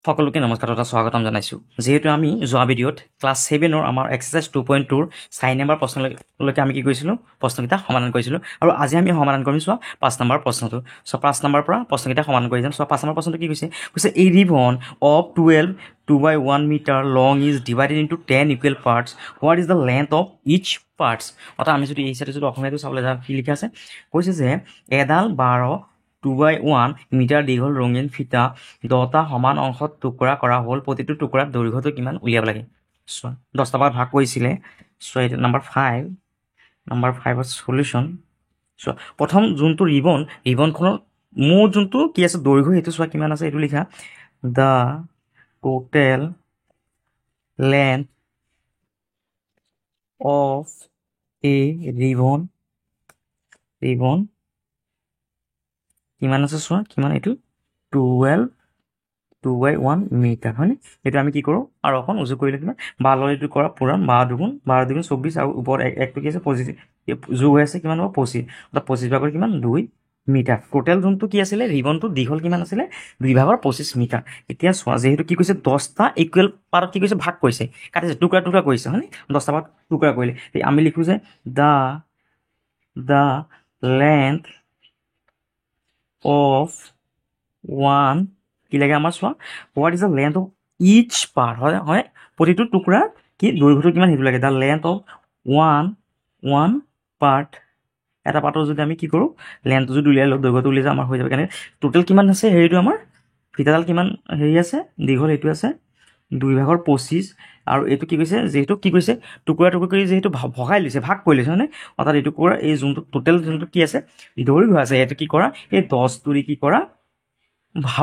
সকলোকে নমস্কাৰ তথা স্বাগতম জনাইছোঁ। যিহেতু আমি যোৱা ভিডিঅ'ত ক্লাছ 7ৰ আমাৰ এক্সাৰচাইজ 2.2ৰ 4 নম্বৰ প্ৰশ্নলৈকে আমি কি কৰিছিলোঁ, প্ৰশ্নকেইটা সমাধান কৰিছিলোঁ। আৰু আজি আমি সমাধান কৰিম চোৱা 5 নম্বৰ প্ৰশ্নটো। চ' 5 নম্বৰৰ পৰা প্ৰশ্নকেইটা সমাধান কৰি যাম। চ' 5 নম্বৰ প্ৰশ্নটো কি কৈছে, a ribbon of 12 2x1 metre long is divided into 10 equal parts. What is the length of each parts? অৰ্থাৎ আমি যদি এই চাইডে যদি অসমীয়াটো চাবলৈ যাওঁ, কি লিখা আছে, কৈছে যে এডাল 12x1 মিটাৰ দীঘল ৰঙীন ফিটা 10টা সমান অংশত টুকুৰা কৰা হ'ল। প্ৰতিটো টুকুৰাত দৈৰ্ঘ্যটো কিমান উলিয়াব লাগে। চোৱা 10টা ভাগত ভাগ কৰিছিলে। চোৱা এইটো নম্বৰ 5ৰ সলিউশ্যন। চোৱা প্ৰথম যোনটো ৰিবনখনৰ মোৰ যোনটো কি আছে দৈৰ্ঘ্য, সেইটো চোৱা কিমান আছে, এইটো লিখা the total length of A ribbon কিমান আছে চোৱা, কিমান, এইটো 2x1 মিটাৰ, হয়নে? এইটো আমি কি কৰোঁ আৰু অকণ উজু কৰিলে কিমান 12 এইটো কৰা পূৰণ 12 দুগুণ 24 আৰু ওপৰত একটো কি আছে পজিটিভ যোগ হৈ আছে, কিমান হ'ব 25, অৰ্থাৎ 25 ভাগৰ কিমান 2 মিটাৰ। টোটেল যোনটো কি আছিলে ৰিবনটো দীঘল কিমান আছিলে 2 ভাগৰ 25 মিটাৰ। এতিয়া চোৱা যিহেতু কি কৈছে 10টা ইকুৱেল পাৰ্টত কি কৈছে ভাগ কৰিছে, কাটিছে, টুকুৰা কৰিছে, হয়নে? 10টা পাৰ্ট টুকুৰা কৰিলে আমি লিখোঁ যে দ্য লেন্থ অফ ওৱান কি লাগে আমাৰ চোৱা, what is the length of each part, হয় প্ৰতিটো টুকুৰাৰ কি দৈৰ্ঘ্যটো কিমান সেইটো লাগে। The length of one part, এটা পাৰ্টৰ যদি আমি কি কৰোঁ লেন্থটো যদি উলিয়াই লওঁ, দৈৰ্ঘ্যটো উলিয়াই যাওঁ, আমাৰ হৈ যাব। কাৰণে টোটেল কিমান আছে হেৰিটো আমাৰ ফিটাডাল কিমান হেৰি আছে দীঘল, এইটো আছে 2 ভাগৰ 25 আৰু এইটো কি কৈছে, যিহেতু কি কৈছে টুকুৰা কৰি যিহেতু ভগাই লৈছে, ভাগ কৰি লৈছে, হয়নে? অৰ্থাৎ এইটো কৰা এই যোনটো টোটেল যোনটো কি আছে দৈৰ্ঘ্য আছে, এইটো কি কৰা এই 10টো কি কৰা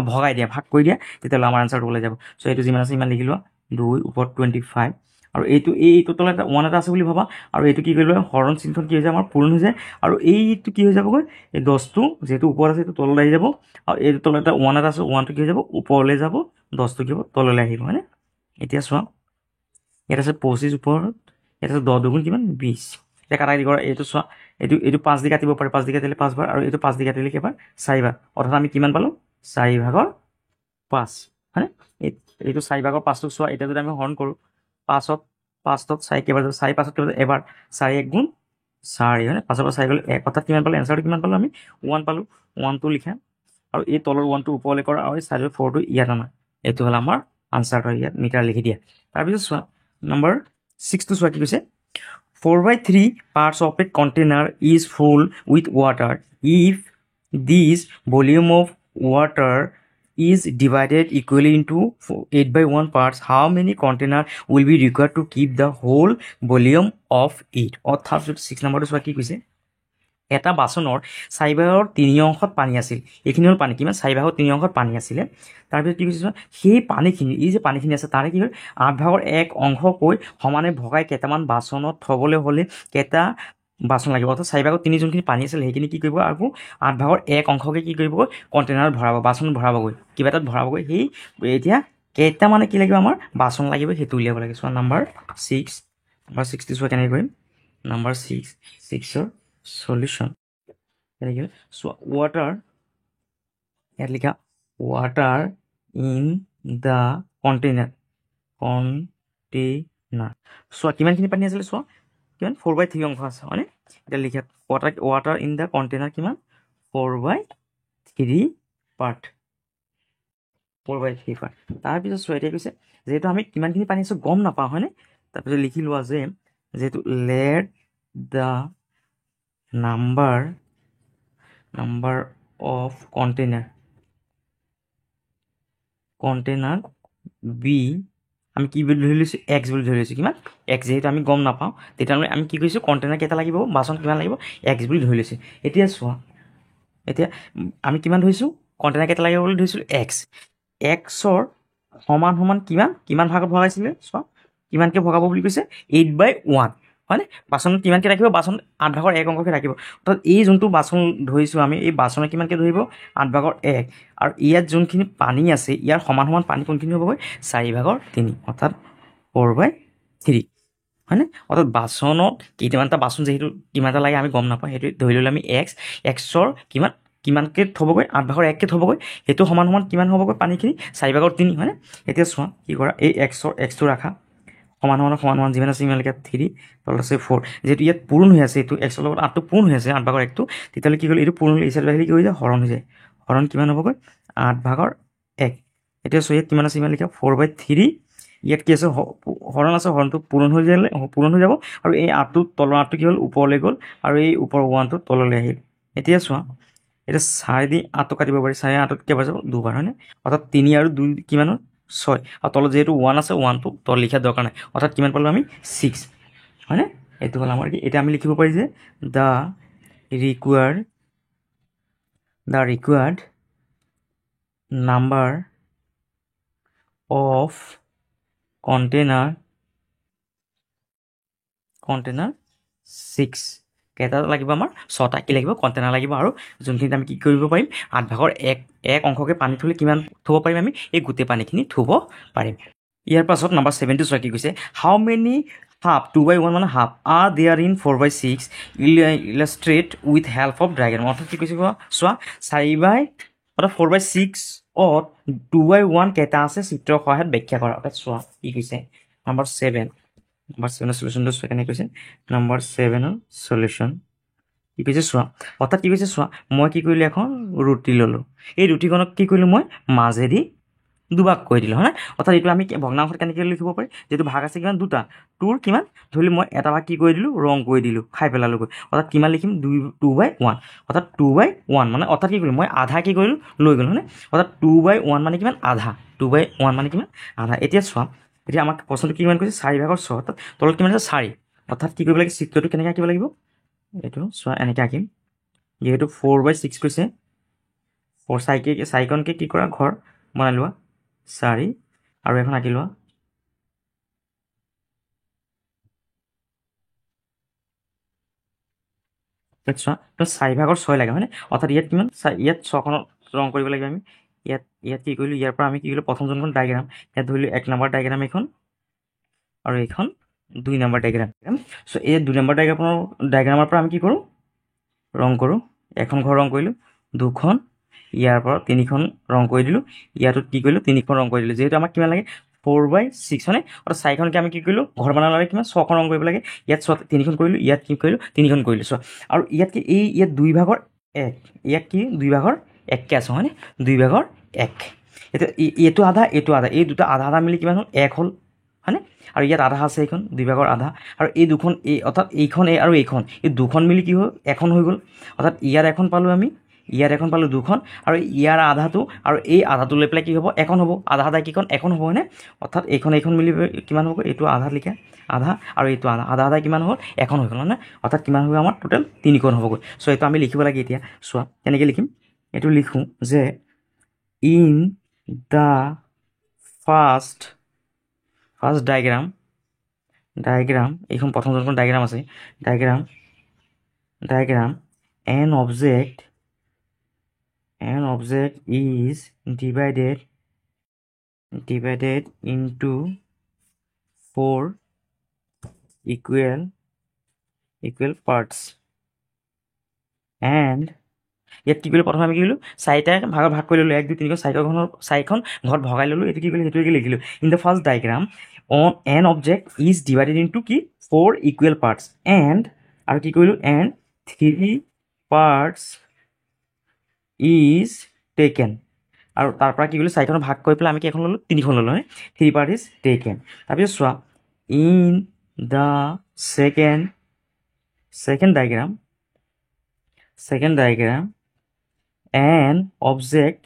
ভগাই দিয়া, ভাগ কৰি দিয়া, তেতিয়াহ'লে আমাৰ আনচাৰটো ওলাই যাব। চ' এইটো যিমান আছে ইমান লিখি লোৱা, 2 ওপৰত 25 আৰু এইটো তলত এটা 1 এটা আছে বুলি ভাবা, আৰু এইটো কি কৰিলে হৰণ চিনখন কি হৈ যায় আমাৰ পূৰণ হৈ যায়, আৰু এইটো কি হৈ যাবগৈ এই 10টো যিহেতু ওপৰত আছে এইটো তললৈ আহি যাব, আৰু এইটো তলত এটা 1 এটা আছে, 1টো কি হৈ যাব ওপৰলৈ যাব, 10টো কি হ'ব তললৈ আহিব, হয়নে? এতিয়া চোৱা ইয়াত আছে 25 ওপৰত, ইয়াত আছে 10 দুগুণ কিমান 20। এতিয়া কাটাই দি কৰা, এইটো চোৱা এইটো 5 দি কাটিব পাৰে, 5 দি কাটিলে 5 বাৰ, আৰু এইটো 5 দি কাটিলে কেইবাৰ 4 বাৰ, অৰ্থাৎ আমি কিমান পালোঁ 4 ভাগৰ 5, হয়নে? এইটো 4 ভাগৰ 5টো চোৱা, এতিয়া যদি আমি হৰণ কৰোঁ 5ত 4 কেইবাৰ যাব, 4 5ত কেইবাৰ এবাৰ, 4 1 গুণ 4, হয়নে? 5ৰ পৰা 4 গ'লে 1, অৰ্থাৎ কিমান পালোঁ এনচাৰটো কিমান পালোঁ আমি 1 পালোঁ। 1টো লিখা আৰু এই তলৰ 1টো ওপৰলৈ কৰা, আৰু এই চাইডৰ 4টো ইয়াত আনা, এইটো হ'ল আমাৰ আনচাৰটো, ইয়াত মিটাৰ লিখি দিয়া। তাৰপিছত চোৱা নম্বৰ 6টো চোৱা কি কৈছে, 4/3 parts of a container is full with water. If this volume of water is divided equally into 8/1 parts, how many container will be required to keep the whole volume of it? অৰ্থাৎ 6 নম্বৰটো চোৱা কি কৈছে, এটা বাচনৰ 4/3 অংশত পানী আছিল, এইখিনি হ'ল পানী, কিমান 4/3 অংশত পানী আছিলে। তাৰপিছত কি কৈছে, সেই পানীখিনি এই যে পানীখিনি আছে তাৰে কি হয় 8/1 অংশকৈ সমানে ভগাই কেইটামান বাচনত থ'বলৈ হ'লে কেইটা বাচন লাগিব। অৰ্থাৎ 4/3 যোনখিনি পানী আছিলে সেইখিনি কি কৰিব, আকৌ 8/1 অংশকৈ কি কৰিব কণ্টেইনাৰত ভৰাব, বাচনত ভৰাবগৈ, কিবা এটাত ভৰাবগৈ। সেই এতিয়া কেইটা মানে কি লাগিব আমাৰ বাচন লাগিব সেইটো উলিয়াব লাগে। চোৱা নম্বৰ 6টো চোৱা কেনেকৈ কৰিম, নম্বৰ 6ৰ সলিউশ্যন কেনেকৈ চোৱা, ৱাটাৰ ইয়াত লিখা ৱাটাৰ ইন দ্য কণ্টেইনাৰ চোৱা কিমানখিনি পানী আছিলে, চোৱা কিমান 4/3 অংশ আছে, হয়নে? এতিয়া লিখা ৱাটাৰ ইন দ্য কণ্টেইনাৰ কিমান 4/3 পাৰ্ট। তাৰপিছত চোৱা এতিয়া কৈছে যিহেতু আমি কিমানখিনি পানী আছোঁ গম নাপাওঁ, হয়নে? তাৰপিছত লিখি লোৱা যে যিহেতু let the number of container be, আমি কি বুলি ধৰি লৈছোঁ এক্স বুলি ধৰি লৈছোঁ, কিমান এক্স, যিহেতু আমি গম নাপাওঁ তেতিয়াহ'লে আমি কি কৰিছোঁ কণ্টেইনাৰ কেইটা লাগিব, বাচন কিমান লাগিব এক্স বুলি ধৰি লৈছোঁ। এতিয়া চোৱা এতিয়া আমি কিমান ধৰিছোঁ কণ্টেইনাৰ কেইটা লাগিব বুলি ধৰিছোঁ এক্সৰ সমান কিমান ভাগত ভগাইছিলে, চোৱা কিমানকৈ ভগাব বুলি কৈছে 8/1, হয়নে? বাচন কিমানকৈ ৰাখিব, বাচন 8/1 অংশকৈ ৰাখিব। অৰ্থাৎ এই যোনটো বাচন ধৰিছোঁ আমি এই বাচনে কিমানকৈ ধৰিব 8/1, আৰু ইয়াত যোনখিনি পানী আছে ইয়াৰ সমান পানী কোনখিনি হ'বগৈ 4/3, অৰ্থাৎ 4/3, হয়নে? অৰ্থাৎ বাচনত কেইটামানটা বাচন যিহেতু কিমান এটা লাগে আমি গম নাপাওঁ, সেইটো ধৰি ল'লে আমি এক্সৰ কিমান কিমানকৈ থ'বগৈ 8/1কৈ থ'বগৈ সেইটো সমান সমান কিমান হ'বগৈ পানীখিনি 4/3 হয়নে এতিয়া চোৱা কি কৰা এই এক্সটো ৰাখা সমান সমান যিমান আছে ইমানলৈকে 3 তলত আছে 4 যিহেতু ইয়াত পূৰণ হৈ আছে এইটো এক্সৰ লগত 8টো পূৰণ হৈ আছে 8/1টো তেতিয়াহ'লে কি হ'ল এইটো পূৰণ হ'লে এই চাইডত আহিলে কি হৈ যায় হৰণ হৈ যায় হৰণ কিমান হ'বগৈ 8/1 এতিয়া চোৱা ইয়াত কিমান আছে ইমানলৈকে 4/3 ইয়াত কি আছে হৰণ আছে হৰণটো পূৰণ হৈ যাব আৰু এই 8টো তলৰ 8টো কি হ'ল ওপৰলৈ গ'ল আৰু এই ওপৰৰ 1টো তললৈ আহিল এতিয়া চোৱা এতিয়া 4 দি 8টো কাটিব পাৰি 4 8ত কেইবাৰ যাব দুবাৰ হয়নে অৰ্থাৎ 3 আৰু 2 কিমান হ'ল 6 আৰু তলত যিহেতু 1 আছে 1টো তল লিখা দৰকাৰ নাই অৰ্থাৎ কিমান পালোঁ আমি 6 হয়নে এইটো হ'ল আমাৰ কি এতিয়া আমি লিখিব পাৰি যে the required number of container 6 কেইটা লাগিব আমাৰ 6টা কি লাগিব কণ্টেইনাৰ লাগিব আৰু যোনখিনিত আমি কি কৰিব পাৰিম 8/1 অংশকৈ পানী থ'লে কিমান থ'ব পাৰিম আমি এই গোটেই পানীখিনি থ'ব পাৰিম ইয়াৰ পাছত নাম্বাৰ 7টো চোৱা কি কৈছে হাউ মেনি হাফ 2/1 মানে half are there in 4/6 illustrate with help of diagram অৰ্থাৎ কি কৈছে চোৱা 4/6 2/1 কেইটা আছে চিত্ৰৰ সহায়ত ব্যাখ্যা কৰা অৰ্থাৎ চোৱা কি কৈছে নাম্বাৰ 7 চলিউশ্যনটো চোৱা কেনেকৈ কৈছে নাম্বাৰ 7ৰ চলিউশ্যন কি কৈছে চোৱা অৰ্থাৎ কি কৈছে চোৱা মই কি কৰিলোঁ এখন ৰুটি ল'লোঁ এই ৰুটিখনক কি কৰিলোঁ মই মাজেদি দুভাগ কৰি দিলোঁ হয় অৰ্থাৎ এইটো আমি ভগ্নাংশত কেনেকৈ লিখিব পাৰি যিহেতু ভাগ আছে কিমান দুটা টুৰ কিমান ধৰি মই এটা ভাগ কি কৰি দিলোঁ ৰং কৰি দিলোঁ খাই পেলালোগৈ অৰ্থাৎ কিমান লিখিম 2/1 অৰ্থাৎ 2/1 মানে অৰ্থাৎ কি কৰিলোঁ মই আধা কি কৰিলোঁ লৈ গ'লোঁ হয়নে অৰ্থাৎ 2/1 মানে কিমান আধা 2/1 মানে কিমান আধা এতিয়া চোৱা এতিয়া আমাক প্ৰশ্নটো কিমান কৈছে 4/6 অৰ্থাৎ তলত কিমান আছে 4 অৰ্থাৎ কি কৰিব লাগে চিত্ৰটো কেনেকৈ আঁকিব লাগিব এইটো চোৱা এনেকৈ আঁকিম যিহেতু 4/6 কৈছে 4 কি কৰা ঘৰ বনাই লোৱা 4 আৰু এখন আঁকি লোৱা চোৱা তো 4/6 লাগে হয়নে অৰ্থাৎ ইয়াত কিমান ইয়াত 6খনত ৰং কৰিব লাগিব আমি ইয়াত কি কৰিলোঁ ইয়াৰ পৰা আমি কি কৰিলোঁ প্ৰথম যোনখন ডায়েগ্ৰাম ইয়াত ধৰিলোঁ 1 নম্বৰ ডায়েগ্ৰাম এইখন আৰু এইখন 2 নম্বৰ ডায়েগ্ৰাম চ' এই 2 নম্বৰ ডায়েগ্ৰামৰ পৰা আমি কি কৰোঁ ৰং কৰোঁ এখন ঘৰ ৰং কৰিলোঁ 2খন ইয়াৰ পৰা 3খন ৰং কৰি দিলোঁ ইয়াতো কি কৰিলোঁ 3খন ৰং কৰি দিলোঁ যিহেতু আমাক কিমান লাগে 4/6 হয়নে আৰু 4খনকৈ আমি কি কৰিলোঁ ঘৰ বনাব লাগে কিমান 6খন ৰং কৰিব লাগে ইয়াত 3খন কৰিলোঁ ইয়াত কি কৰিলোঁ 3খন কৰিলোঁ চোৱা আৰু ইয়াত কি ইয়াত 2/1 ইয়াত কি 2/1কৈ আছে হয়নে 2/1 এতিয়া এইটো আধা এই দুটা আধা মিলি কিমান হ'ল 1 হ'ল হয়নে আৰু ইয়াত আধা আছে এইখন 2/1 আধা আৰু এই দুখন অৰ্থাৎ এইখন আৰু এইখন এই দুখন মিলি কি হ'ল এখন হৈ গ'ল অৰ্থাৎ ইয়াত এখন পালোঁ আমি ইয়াত এখন পালোঁ 2খন আৰু ইয়াৰ আধাটো আৰু এই আধাটো লৈ পেলাই কি হ'ব এখন হ'ব আধা কিখন এখন হ'ব হয়নে অৰ্থাৎ এইখন মিলি কিমান হ'ব এইটো আধা লিখা আধা আৰু এইটো আধা কিমান হ'ল এখন হৈ গ'ল হয়নে অৰ্থাৎ কিমান হ'ব আমাৰ টোটেল 3খন হ'বগৈ চ' এইটো আমি লিখিব লাগে এতিয়া চোৱা কেনেকৈ লিখিম এইটো লিখোঁ যে ইন দ্য ফাৰ্ষ্ট ডায়েগ্ৰাম এইখন প্ৰথম যোনখন ডায়েগ্ৰাম আছে diagram an object is divided into 4 equal parts and ইয়াত কি কৰিলোঁ প্ৰথমে আমি কি কৰিলোঁ 4টা ভাগত ভাগ কৰি ল'লোঁ 1 2 3 4খন ঘৰত ভগাই ল'লোঁ এইটো কি কৰিলোঁ সেইটোকে লিখিলোঁ in the first diagram an object is divided into কি 4 equal parts and আৰু কি কৰিলোঁ and 3 parts is taken আৰু তাৰ পৰা কি কৰিলোঁ 4খনত ভাগ কৰি পেলাই আমি কেইখন ল'লোঁ 3খন ল'লোঁ হয় 3 part is taken তাৰপিছত চোৱা in the second diagram an object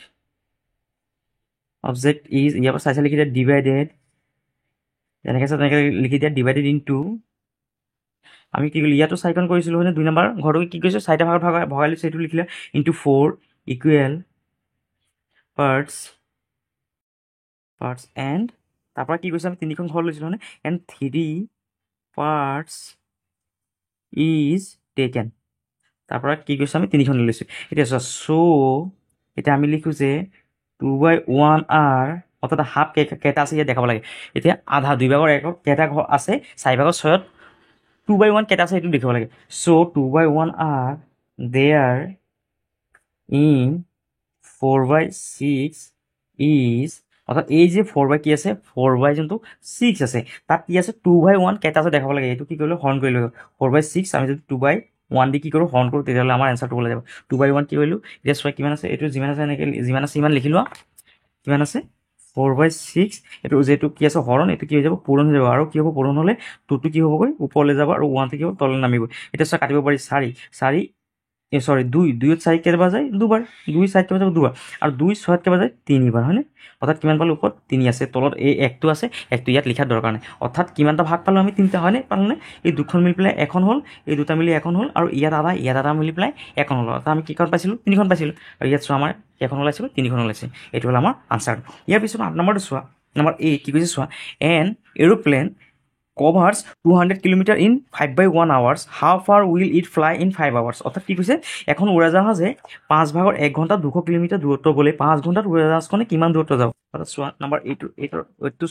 is ইয়াৰ পৰা চাই লিখি দিয়া ডিভাইডেড যেনেকৈ আছে তেনেকৈ লিখি দিয়া ডিভাইডেড ইনটু আমি কি কৰিলোঁ ইয়াতো 4খন কৰিছিলোঁ হয়নে 2 নম্বৰ ঘৰটোকে কি কৰিছোঁ 4টা ভাগত ভগাই লৈছোঁ সেইটো লিখিলে ইনটু 4 equal parts and তাৰ পৰা কি কৈছোঁ আমি 3খন ঘৰ লৈছিলোঁ হয়নে and 3 parts is taken তাৰ পৰা কি কৈছোঁ আমি 3খন লৈছোঁ এতিয়া চোৱা এতিয়া আমি লিখোঁ যে 2/1 r অৰ্থাৎ হাফ কেইটা আছে ইয়াত দেখাব লাগে এতিয়া আধা 2/1 কেইটা ঘৰ আছে 4/6 2/1 কেইটা আছে সেইটো দেখাব লাগে চ' 2/1 r there ইন 4/6 ইজ, অর্থাৎ এই যে 4/, কি আছে 4/, যোনটো 6 আছে তাত কি আছে 2/1 কেইটা আছে দেখাব লাগে। এইটো কি কৰিলোঁ হৰণ কৰিলোঁ 4/6 আমি যদি 2/1 দি কি কৰোঁ হৰণ কৰোঁ তেতিয়াহ'লে আমাৰ এনচাৰটো ওলাই যাব। 2/1 কি কৰিলোঁ এতিয়া চোৱা কিমান আছে, এইটো যিমান আছে এনেকৈ যিমান আছে ইমান লিখি লোৱা। কিমান আছে 4/6, এইটো যিহেতু কি আছে হৰণ, এইটো কি হৈ যাব পূৰণ হৈ যাব। আৰু কি হ'ব পূৰণ হ'লে 2টো কি হ'বগৈ ওপৰলৈ যাব আৰু 1টো কি হ'ব তললৈ নামিব। এতিয়া চোৱা কাটিব পাৰি 4 চৰি 2ত 4 কেইবাৰ যায় দুবাৰ, 2 4 কেইবাৰ যাব দুবাৰ, আৰু 2 6 কেইবাৰ যায় 3বাৰ, হয়নে? অৰ্থাৎ কিমান পালোঁ ওপৰত 3 আছে, তলত এই 1টো আছে, 1টো ইয়াত লিখাৰ দৰকাৰ নাই। অৰ্থাৎ কিমানটা ভাগ পালোঁ আমি 3টা, হয়নে? পালোঁনে? এই দুখন মিলি পেলাই এখন হ'ল, এই দুটা মিলি এখন হ'ল, আৰু ইয়াত আধা মিলি পেলাই এখন হ'ল। অৰ্থাৎ আমি কিখন পাইছিলোঁ 3খন পাইছিলোঁ, আৰু ইয়াত চোৱা আমাৰ এখন ওলাইছিলোঁ 3খন ওলাইছে। এইটো হ'ল আমাৰ আনচাৰ। ইয়াৰ পিছত নম্বৰটো চোৱা, নম্বৰ এ কি কৈছে চোৱা, N aeroplane covers 200 kilometre in 5/1 hours, how far will it fly in 5 hours? অৰ্থাৎ কি কৈছে এখন উৰাজাহাজে 5/1 ঘণ্টাত 200 কিলোমিটাৰ দূৰত্ব গ'লে 5 ঘণ্টাত উৰাজাহাজখনে কিমান দূৰত্ব যাব। অৰ্থাৎ চোৱা নম্বৰ এইটো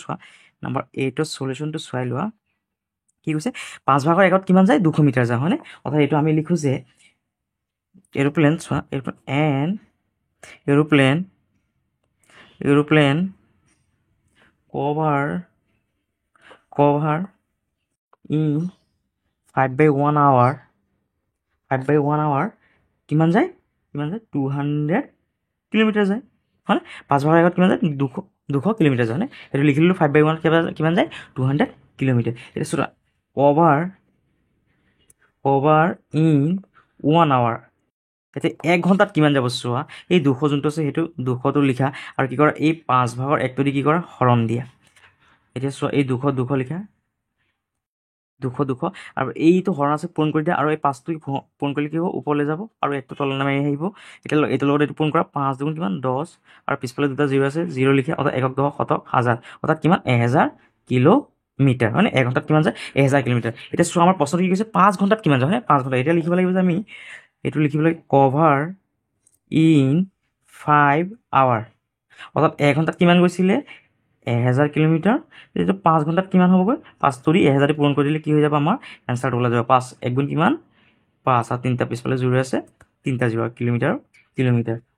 চোৱা, নম্বৰ 8ৰ চলিউশ্যনটো চাই লোৱা। কি কৈছে 5/1 কিমান যায় 200 মিটাৰ যায়, হয়নে? অৰ্থাৎ এইটো আমি লিখোঁ যে এৰোপ্লেন, চোৱা এৰোপ্লেন cover in 5/1 hour কিমান যায় 200 কিলোমিটাৰ যায়, হয়নে? 5/1 কিমান যায় 200 কিলোমিটাৰ যায়, হয়নে? এইটো লিখি ল'লোঁ 5/1 কিমান যায় 200 কিলোমিটাৰ। এতিয়া চোৱা cover in 1 hour, এতিয়া 1 ঘণ্টাত কিমান যাব চোৱা, এই 200 যোনটো আছে সেইটো 200টো লিখা, আৰু কি কৰা এই 5/1 দি কি কৰা হৰণ দিয়া। এতিয়া চোৱা এই 200 লিখা, 200 আৰু এইটো হৰণ আছে পূৰণ কৰি দিয়া, আৰু এই 5টো পূৰণ কৰিলে কি হ'ব ওপৰলৈ যাব, আৰু 1টো তললৈ নামি আহিব। এতিয়া এইটোৰ লগত এইটো পূৰণ কৰা 5 দুগুণ কিমান 10, আৰু পিছফালে দুটা 0 আছে 0 লিখা, অৰ্থাৎ 1 10 শতক হাজাৰ, অৰ্থাৎ কিমান 1000 কিলোমিটাৰ, হয়নে? 1 ঘণ্টাত কিমান যায় 1000 কিলোমিটাৰ। এতিয়া চোৱা আমাৰ প্ৰশ্নটো কি কৈছে 5 ঘণ্টাত কিমান যায়, হয়নে? 5 ঘণ্টা। এতিয়া লিখিব লাগিব যে আমি এইটো লিখিব লাগিব কভাৰ ইন 5 hour, অৰ্থাৎ 1 ঘণ্টাত কিমান গৈছিলে 1000 কিলোমিটাৰ। এইটো 5 ঘণ্টাত কিমান হ'বগৈ 5টো দি 1000 দি পূৰণ কৰি দিলে কি হৈ যাব আমাৰ এনচাৰটো ওলাই যাব। 5 1 গুণ কিমান 5, আৰু 3টা পিছফালে 0 আছে 3টা 0, কিলোমিটাৰ।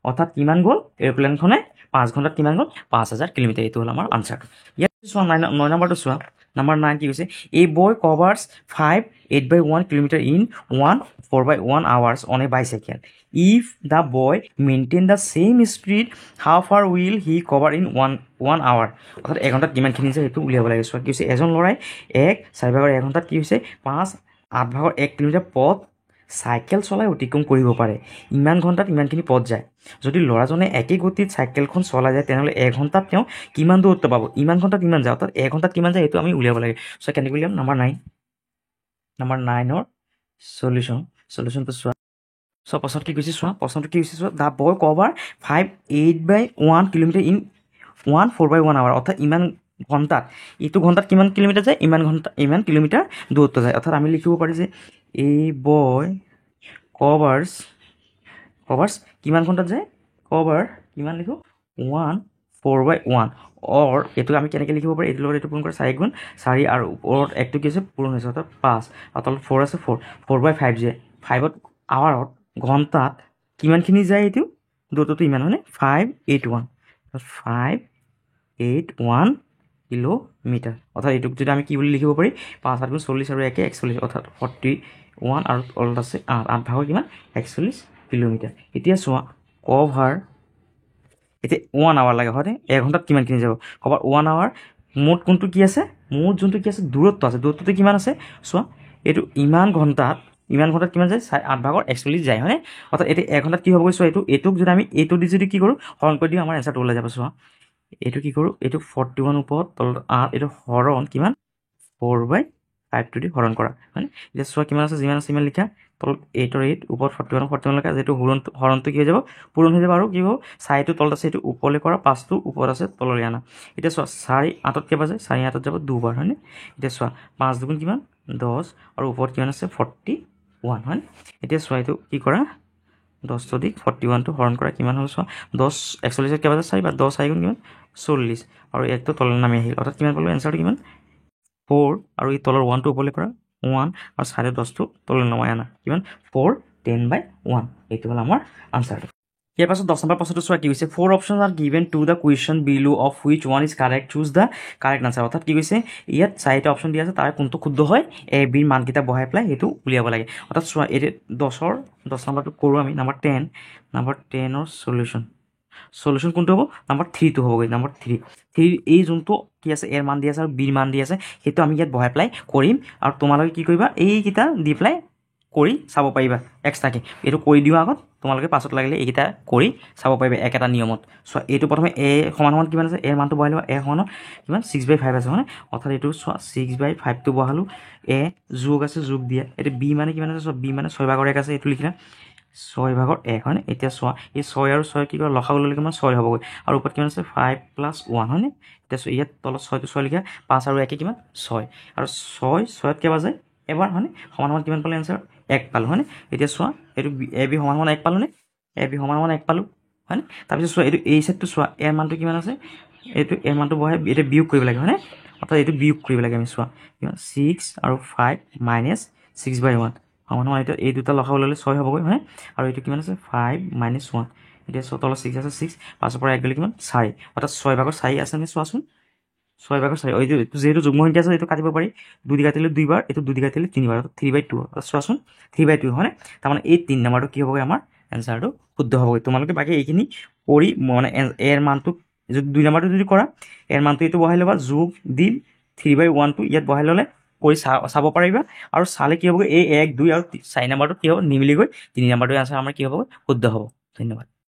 অৰ্থাৎ কিমান গ'ল এৰোপ্লেনখনে 5 ঘণ্টাত কিমান গ'ল 5000 কিলোমিটাৰ। এইটো হ'ল আমাৰ আনচাৰ। ইয়াত চোৱা 9 নম্বৰটো চোৱা, নম্বৰ 9 কি কৈছে a boy covers 8/1 kilometre in 4/1 hours on a bicycle. If the boy maintain the same speed, how far will he cover in 1 hour? অৰ্থাৎ 1 ঘণ্টাত কিমানখিনি যায় সেইটো উলিয়াব লাগে। চোৱা কি হৈছে এজন ল'ৰাই 4/1 ঘণ্টাত কি হৈছে 8/1 কিলোমিটাৰ পথ চাইকেল চলাই অতিক্ৰম কৰিব পাৰে। ইমান ঘণ্টাত ইমানখিনি পথ যায়। যদি ল'ৰাজনে একে গতিত চাইকেলখন চলাই যায় তেনেহ'লে 1 ঘণ্টাত তেওঁ কিমান দূৰত্ব পাব, ইমান ঘণ্টাত কিমান যায়, অৰ্থাৎ 1 ঘণ্টাত কিমান যায় সেইটো আমি উলিয়াব লাগে। চ' কেনেকৈ উলিয়াম, নম্বৰ 9ৰ চলিউশ্যনটো চোৱা। চ' প্ৰশ্নটো কি কৈছে চোৱা the boy cover 8/1 kilometre in 4/1 hour, অৰ্থাৎ ইমান ঘণ্টাত, এইটো ঘণ্টাত কিমান কিলোমিটাৰ যায় ইমান কিলোমিটাৰ দূৰত্ব যায়। অৰ্থাৎ আমি লিখিব পাৰি যে এই বয় কভাৰ্ছ কিমান ঘণ্টাত যায়, কভাৰ কিমান লিখোঁ 4/1, অৰ এইটো আমি কেনেকৈ লিখিব পাৰি, এইটো লগত এইটো পূৰণ কৰা 4 গুণ 4, আৰু ওপৰত 1টো কি আছে পূৰণ হৈছে অৰ্থাৎ 5, আৰু তলত 4 আছে 4/5 যায়। 5ত আৱাৰত ঘণ্টাত কিমানখিনি যায় এইটো দূৰত্বটো ইমান, হয়নে? 581 কিলোমিটাৰ। অৰ্থাৎ এইটোক যদি আমি কি বুলি লিখিব পাৰি 5 7 গুণ 40 আৰু 1 41, অৰ্থাৎ 41, আৰু তলত আছে 8 ভাগৰ কিমান 41 কিলোমিটাৰ। এতিয়া চোৱা কভাৰ, এতিয়া 1 hour লাগে, হয়নে? 1 ঘণ্টাত কিমানখিনি যাব, কভাৰ 1 hour। মুঠ কোনটো কি আছে, যোনটো কি আছে দূৰত্ব আছে, দূৰত্বটো কিমান আছে চোৱা, এইটো ইমান ঘণ্টাত কিমান যায় 8/41 যায়, হয়নে? অৰ্থাৎ এতিয়া 1 ঘণ্টাত কি হ'বগৈ চোৱা, এইটোক যদি আমি এইটো দি যদি কি কৰোঁ হৰণ কৰি দিওঁ আমাৰ এনচাৰটো ওলাই যাব। চোৱা এইটো কি কৰোঁ, এইটো 41 ওপৰত তলত 8, এইটো হৰণ কিমান 4/5 দি হৰণ কৰা, হয়নে? এতিয়া চোৱা কিমান আছে, যিমান আছে ইমান লিখা, তলত 8ৰ 8 ওপৰত 41 লিখা, যিহেতু হৰণটো কি হৈ যাব পূৰণ হৈ যাব, আৰু কি হ'ব 4টো তলত আছে এইটো ওপৰলৈ কৰা, 5টো ওপৰত আছে তললৈ আনা। এতিয়া চোৱা 4 8ত কেইবাৰ যায় 4 8ত যাব দুবাৰ, হয়নে? এতিয়া চোৱা 5 দুগুণ কিমান 10, আৰু ওপৰত কিমান আছে 41, হয়নে? এতিয়া চোৱা এইটো কি কৰা 10টো দি 41টো হৰণ কৰা কিমান হ'ল চোৱা, 10 41ত কেইবাৰ যায় 4, বা 10 4 গুণ কিমান 40, আৰু 1টো তললৈ নামি আহিল, অৰ্থাৎ কিমান পালোঁ এনচাৰটো কিমান 4, আৰু এই তলৰ 1টো ওপৰলৈ কৰা 1, আৰু 10টো তললৈ নমাই আনা কিমান 4 10/1। এইটো হ'ল আমাৰ আনচাৰটো। ইয়াৰ পাছত 10 নম্বৰ প্ৰশ্নটো চোৱা কি কৈছে 4 option are given to the question below of which one is correct choose the correct answer অৰ্থাৎ কি কৈছে ইয়াত 4টা অপশ্যন দিয়া আছে তাৰে কোনটো শুদ্ধ হয় এ বিৰ মানকেইটা বহাই পেলাই সেইটো উলিয়াব লাগে অৰ্থাৎ চোৱা এই 10 নম্বৰটো কৰোঁ আমি নাম্বাৰ 10ৰ সলিউশ্যন কোনটো হ'ব নাম্বাৰ 3টো হ'বগৈ নাম্বাৰ 3 এই যোনটো কি আছে এৰ মান দি আছে আৰু বিৰ মান দি আছে সেইটো আমি ইয়াত বহাই পেলাই কৰিম আৰু তোমালোকে কি কৰিবা এইকেইটা দি পেলাই কৰি চাব পাৰিবা এক্সট্ৰাকৈ এইটো কৰি দিওঁ আগত তোমালোকে পাছত লাগিলে এইকেইটা কৰি চাব পাৰিবা একেটা নিয়মত চোৱা এইটো প্ৰথমে এ সমান কিমান আছে এৰ মানটো বহাই ল'বা এ সমানত কিমান 6/5 আছে হয়নে অৰ্থাৎ এইটো চোৱা 6/5টো বহালোঁ এ যোগ আছে যোগ দিয়া এইটো বি মানে কিমান আছে চোৱা বি মানে 6/1 আছে এইটো লিখিলা 6/1 হয়নে এতিয়া চোৱা এই 6 আৰু 6 কি কৰে লসাগু ল'লে কিমান 6 হ'বগৈ আৰু ওপৰত কিমান আছে 5 + 1 হয়নে এতিয়া চোৱা ইয়াত তলত 6টো 6 লিখা 5 আৰু 1 কিমান 6 আৰু 6ত কেইবাৰ যায় এবাৰ হয়নে সমান কিমান পালে এনচাৰ 1 পালোঁ হয়নে এতিয়া চোৱা এইটো এ বি সমান 1 পালোঁ নে এ বি সমান 1 পালোঁ হয়নে তাৰপিছত চোৱা এইটো এই চাইডটো চোৱা এৰ মানটো কিমান আছে এইটো এৰ মানটো বহাই এইটো বিয়োগ কৰিব লাগে হয়নে অৰ্থাৎ এইটো বিয়োগ কৰিব লাগে আমি চোৱা কিমান 6 আৰু 5 - 6/1 সমান এতিয়া এই দুটা লসাগু ল'লে 6 হ'বগৈ হয়নে আৰু এইটো কিমান আছে 5 - 1 এতিয়া তলত 6 আছে 6 5ৰ পৰা 1 গ'লে কিমান 4 অৰ্থাৎ 6/4 আছে নে চোৱাচোন 6/4 এইটো যিহেতু যুগ্ম সংখ্যা আছে এইটো কাটিব পাৰি 2 দি কাটিলে 2বাৰ এইটো 2 দি কাটিলে 3বাৰ 3/2 চোৱাচোন 3/2 হয়নে তাৰমানে এই 3 নম্বৰটো কি হ'বগৈ আমাৰ এনচাৰটো শুদ্ধ হ'বগৈ তোমালোকে বাকী এইখিনি কৰি মানে এৰ মানটো যদি 2 নম্বৰটো যদি কৰা এৰ মানটো এইটো বহাই ল'বা যোগ দি 3/1টো ইয়াত বহাই ল'লে কৰি চাব পাৰিবা আৰু চালে কি হ'বগৈ এই 1 2 আৰু 4 নম্বৰটো কি হ'ব নিমিলিগৈ 3 নম্বৰটো এনচাৰ আমাৰ কি হ'ব শুদ্ধ হ'ব ধন্যবাদ